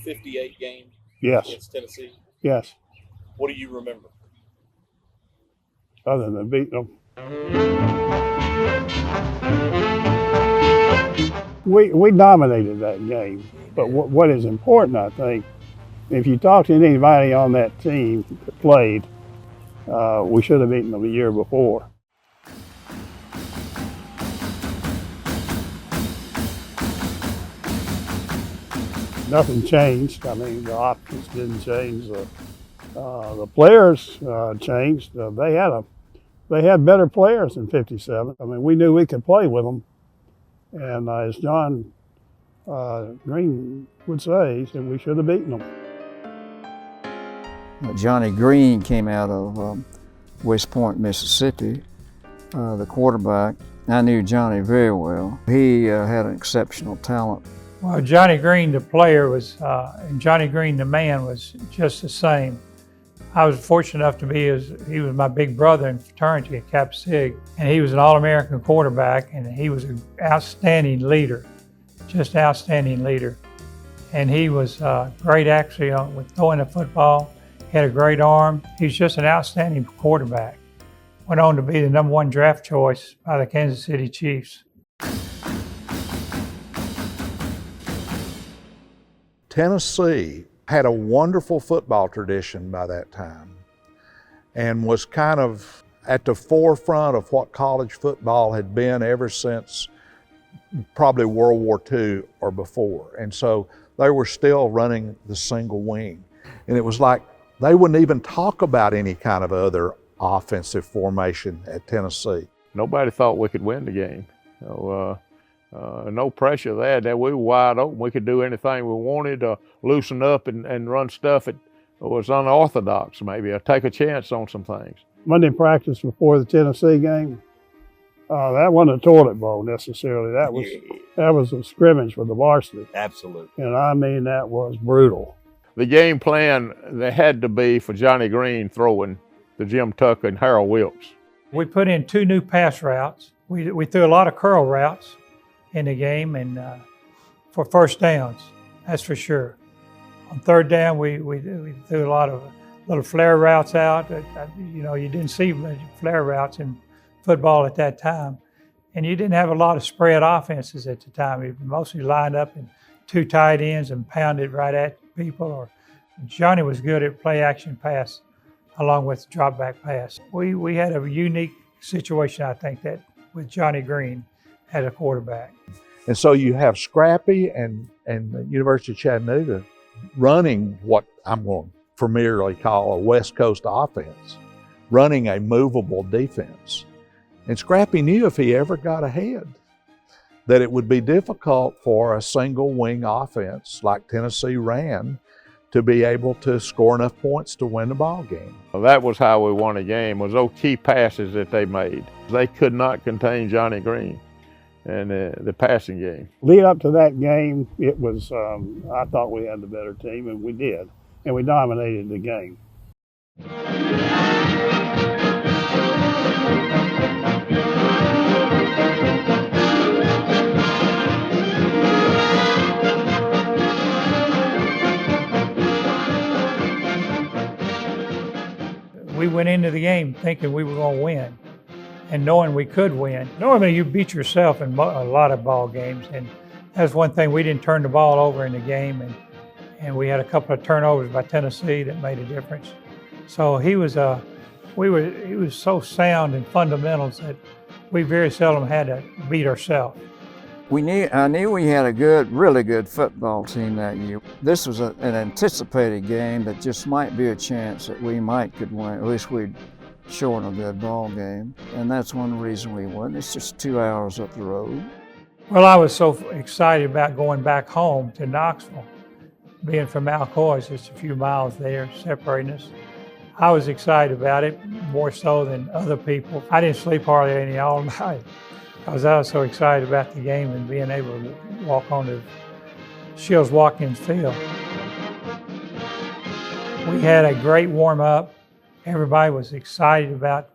'58 game Yes. against Tennessee? Yes. What do you remember? Other than beating them. We dominated that game. But what is important, I think, if you talk to anybody on that team that played, we should have beaten them the year before. Nothing changed. I mean, the options didn't change. The players changed. They had better players in '57. I mean, we knew we could play with them. And as John Green would say, he said we should have beaten them. Johnny Green came out of West Point, Mississippi, the quarterback. I knew Johnny very well. He had an exceptional talent. Well, Johnny Green, the player, and Johnny Green, the man, was just the same. I was fortunate enough to he was my big brother in fraternity at Kappa Sig, and he was an All-American quarterback, and he was an outstanding leader, just outstanding leader. And he was great actually with throwing the football. He had a great arm. He was just an outstanding quarterback. Went on to be the #1 draft choice by the Kansas City Chiefs. Tennessee had a wonderful football tradition by that time and was kind of at the forefront of what college football had been ever since probably World War II or before. And so they were still running the single wing. And it was like they wouldn't even talk about any kind of other offensive formation at Tennessee. Nobody thought we could win the game. No pressure there. That we were wide open. We could do anything we wanted, loosen up and run stuff that was unorthodox maybe, or take a chance on some things. Monday practice before the Tennessee game, that wasn't a toilet bowl necessarily. That was a scrimmage with the varsity. Absolutely. And I mean, that was brutal. The game plan, there had to be for Johnny Green throwing to Jim Tucker and Harold Wilkes. We put in 2 new pass routes. We threw a lot of curl routes in the game, and for first downs, that's for sure. On third down, we threw a lot of little flare routes out. You didn't see flare routes in football at that time. And you didn't have a lot of spread offenses at the time. You mostly lined up in 2 tight ends and pounded right at people. Johnny was good at play action pass along with drop back pass. We had a unique situation, I think, that with Johnny Green as a quarterback. And so you have Scrappy and the University of Chattanooga running what I'm going to familiarly call a West Coast offense, running a movable defense. And Scrappy knew if he ever got ahead that it would be difficult for a single wing offense like Tennessee ran to be able to score enough points to win the ball game. Well, that was how we won a game, was those key passes that they made. They could not contain Johnny Green and the passing game. Lead up to that game, it was, I thought we had the better team, and we did. And we dominated the game. We went into the game thinking we were going to win and knowing we could win. Normally you beat yourself in a lot of ball games, and that's one thing. We didn't turn the ball over in the game, and we had a couple of turnovers by Tennessee that made a difference. So he was so sound in fundamentals that we very seldom had to beat ourselves. I knew we had a really good football team that year. This was an anticipated game that just might be a chance that we could win. At least we'd showing a good ball game. And that's one reason we won. It's just 2 hours up the road. Well, I was so excited about going back home to Knoxville. Being from Alcoa, it's just a few miles there separating us. I was excited about it, more so than other people. I didn't sleep hardly any all night, because I was so excited about the game and being able to walk on the Shields Watkins Field. We had a great warm-up. Everybody was excited about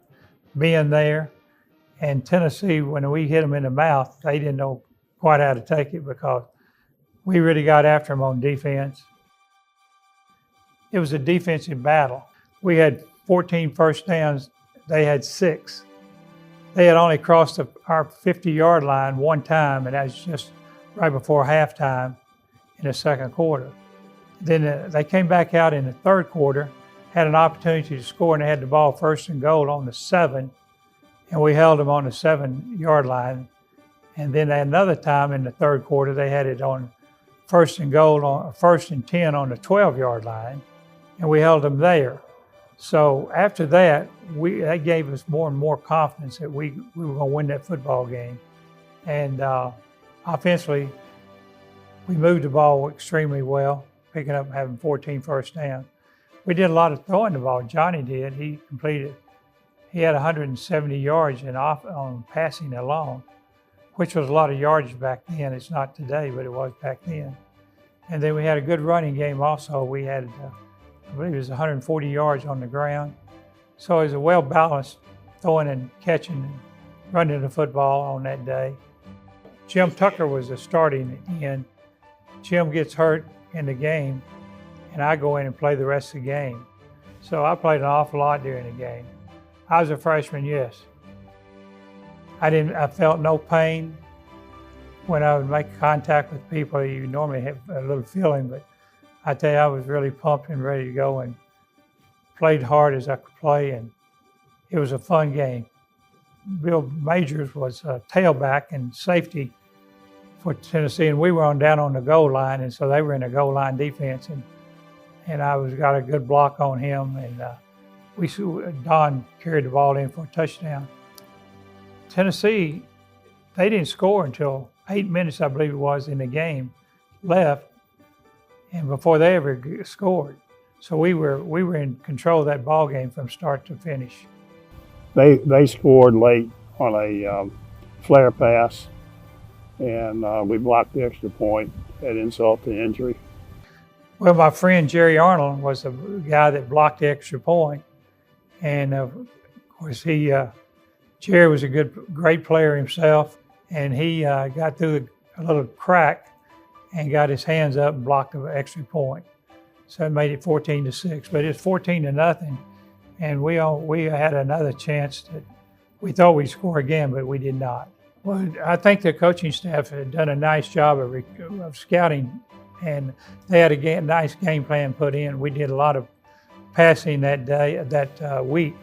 being there. And Tennessee, when we hit them in the mouth, they didn't know quite how to take it, because we really got after them on defense. it was a defensive battle. We had 14 first downs. They had 6. They had only crossed our 50-yard line one time, and that was just right before halftime in the second quarter. Then they came back out in the third quarter, had an opportunity to score, and they had the ball first and goal on the 7, and we held them on the 7-yard line. And then another time in the third quarter, they had it on first and goal, on first and 10 on the 12-yard line, and we held them there. So after that, that gave us more and more confidence that we were going to win that football game. And offensively, we moved the ball extremely well, picking up and having 14 first down. We did a lot of throwing the ball. Johnny did. He had 170 yards on passing alone, which was a lot of yardage back then. It's not today, but it was back then. And then we had a good running game also. We had, I believe it was 140 yards on the ground. So it was a well-balanced throwing and catching and running the football on that day. Jim Tucker was the starting end. Jim gets hurt in the game, and I go in and play the rest of the game. So I played an awful lot during the game. I was a freshman, yes. I felt no pain when I would make contact with people. You normally have a little feeling, but I tell you, I was really pumped and ready to go and played hard as I could play, and it was a fun game. Bill Majors was a tailback and safety for Tennessee, and we were down on the goal line, and so they were in a goal line defense, and I got a good block on him, and Don carried the ball in for a touchdown. Tennessee, they didn't score until 8 minutes, I believe it was, in the game left, and before they ever scored. So we were in control of that ball game from start to finish. They scored late on a flare pass, and we blocked the extra point at insult to injury. Well, my friend Jerry Arnold was the guy that blocked the extra point, and of course Jerry was a great player himself, and he got through a little crack and got his hands up and blocked the extra point. So it made it 14-6, but it's 14-0, and we had another chance that we thought we'd score again, but we did not. Well, I think the coaching staff had done a nice job of scouting, and they had a nice game plan put in. We did a lot of passing that week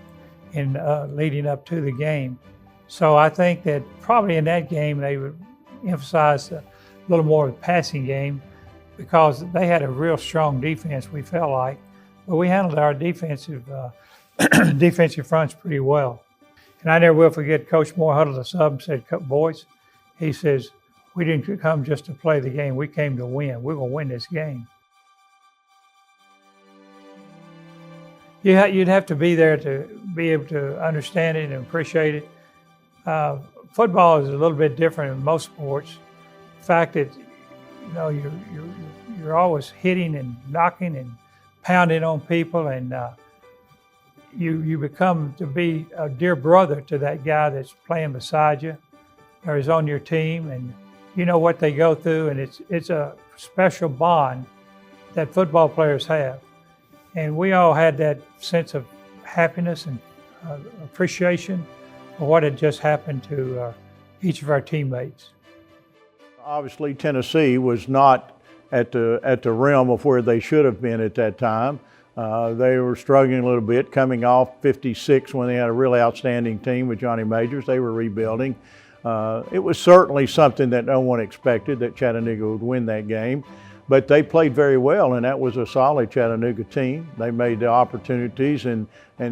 in leading up to the game. So I think that probably in that game they would emphasize a little more of the passing game because they had a real strong defense, we felt like. But we handled our defensive fronts pretty well. And I never will forget Coach Moore huddled us up and said, boys, he says, we didn't come just to play the game. We came to win. We're going to win this game. You'd have to be there to be able to understand it and appreciate it. Football is a little bit different than most sports. The fact that you're always hitting and knocking and pounding on people, and you become to be a dear brother to that guy that's playing beside you or is on your team, and you know what they go through, and it's a special bond that football players have. And we all had that sense of happiness and appreciation for what had just happened to each of our teammates. Obviously, Tennessee was not at the realm of where they should have been at that time. They were struggling a little bit, coming off 56 when they had a really outstanding team with Johnny Majors. They were rebuilding. It was certainly something that no one expected, that Chattanooga would win that game. But they played very well, and that was a solid Chattanooga team. They made the opportunities and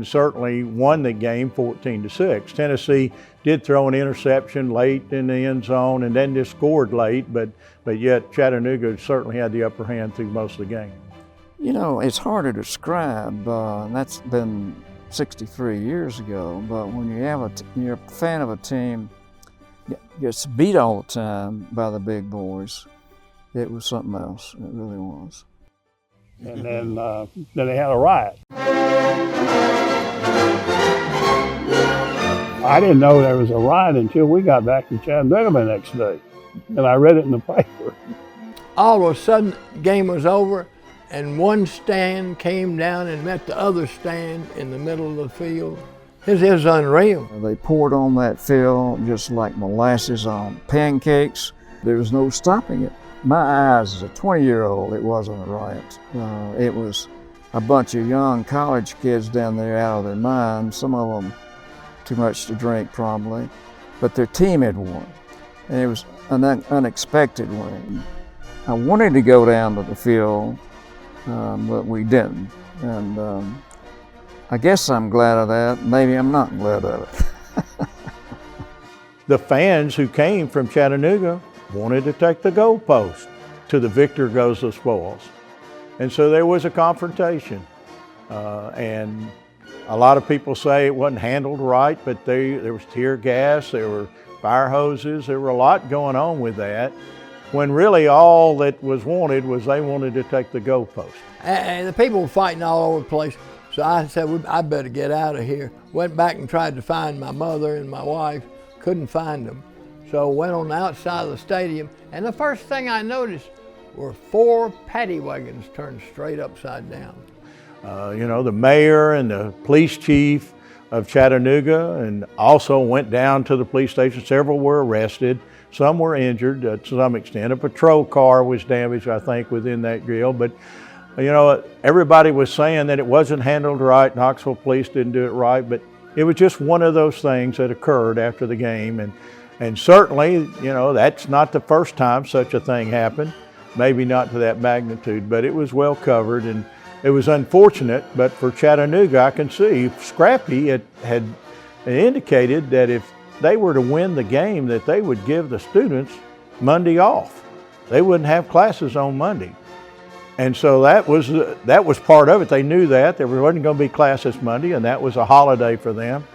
certainly won the game 14-6. Tennessee did throw an interception late in the end zone and then just scored late, but yet Chattanooga certainly had the upper hand through most of the game. You know, it's hard to describe. That's been 63 years ago, but when you're a fan of a team that gets beat all the time by the big boys, it was something else. It really was. And then they had a riot. I didn't know there was a riot until we got back to Chattanooga the next day, and I read it in the paper. All of a sudden, the game was over, and one stand came down and met the other stand in the middle of the field. It was unreal. They poured on that field just like molasses on pancakes. There was no stopping it. My eyes as a 20-year-old, it wasn't a riot. It was a bunch of young college kids down there out of their minds, some of them too much to drink probably, but their team had won. And it was an unexpected win. I wanted to go down to the field, but we didn't. And I guess I'm glad of that. Maybe I'm not glad of it. The fans who came from Chattanooga wanted to take the goalpost. To the victor goes the spoils. And so there was a confrontation. And a lot of people say it wasn't handled right, but there was tear gas, there were fire hoses, there were a lot going on with that, when really all that was wanted was they wanted to take the goalpost. And the people were fighting all over the place. So I said, I better get out of here. Went back and tried to find my mother and my wife, couldn't find them. So went on the outside of the stadium, and the first thing I noticed were 4 paddy wagons turned straight upside down. You know, the mayor and the police chief of Chattanooga and also went down to the police station. Several were arrested. Some were injured to some extent. A patrol car was damaged, I think, within that grill. But, you know, everybody was saying that it wasn't handled right. Knoxville police didn't do it right. But it was just one of those things that occurred after the game. And certainly, you know, that's not the first time such a thing happened. Maybe not to that magnitude, but it was well covered. And it was unfortunate, but for Chattanooga, I can see Scrappy had indicated that if they were to win the game, that they would give the students Monday off. They wouldn't have classes on Monday. And so that was part of it. They knew that. There wasn't going to be classes Monday, and that was a holiday for them.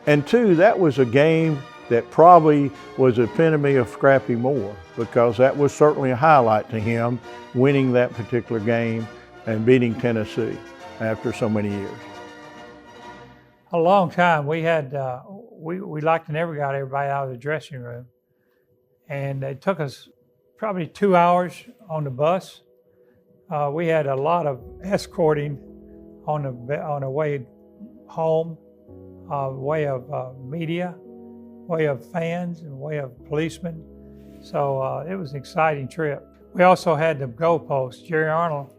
And two, that was a game that probably was the epitome of Scrappy Moore, because that was certainly a highlight to him, winning that particular game and beating Tennessee after so many years. A long time. We had we like to never got everybody out of the dressing room, and it took us probably 2 hours on the bus. We had a lot of escorting on the way home, way of media, way of fans, and way of policemen. So it was an exciting trip. We also had the goalposts. Jerry Arnold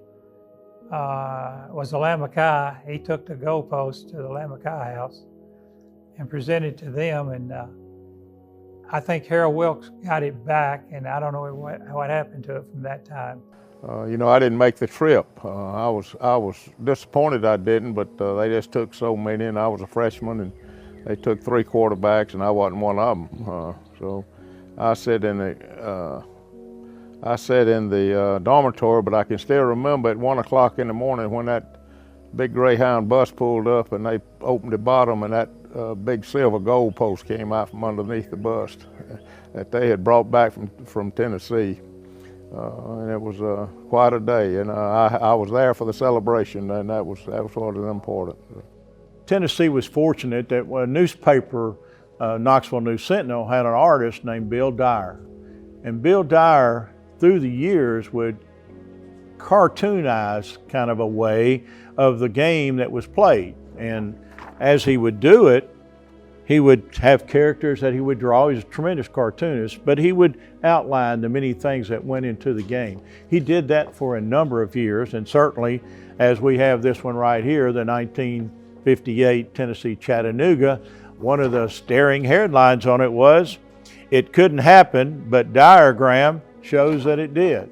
was a Lamakai. He took the goalpost to the Lamakai house and presented to them. And I think Harold Wilkes got it back, and I don't know what happened to it from that time. You know, I didn't make the trip. I was disappointed I didn't, but they just took so many, and I was a freshman, and they took 3 quarterbacks, and I wasn't one of them. So I sat in the dormitory, but I can still remember at 1 o'clock in the morning when that big Greyhound bus pulled up and they opened the bottom, and that big silver goalpost came out from underneath the bus that they had brought back from Tennessee. And it was quite a day, and I was there for the celebration, and that was what was important. Tennessee was fortunate that a newspaper, Knoxville News Sentinel, had an artist named Bill Dyer. And Bill Dyer, through the years, would cartoonize kind of a way of the game that was played. And as he would do it, he would have characters that he would draw. He was a tremendous cartoonist, but he would outline the many things that went into the game. He did that for a number of years, and certainly, as we have this one right here, the 1958 Tennessee Chattanooga, one of the staring headlines on it was, "It couldn't happen, but diagram shows that it did."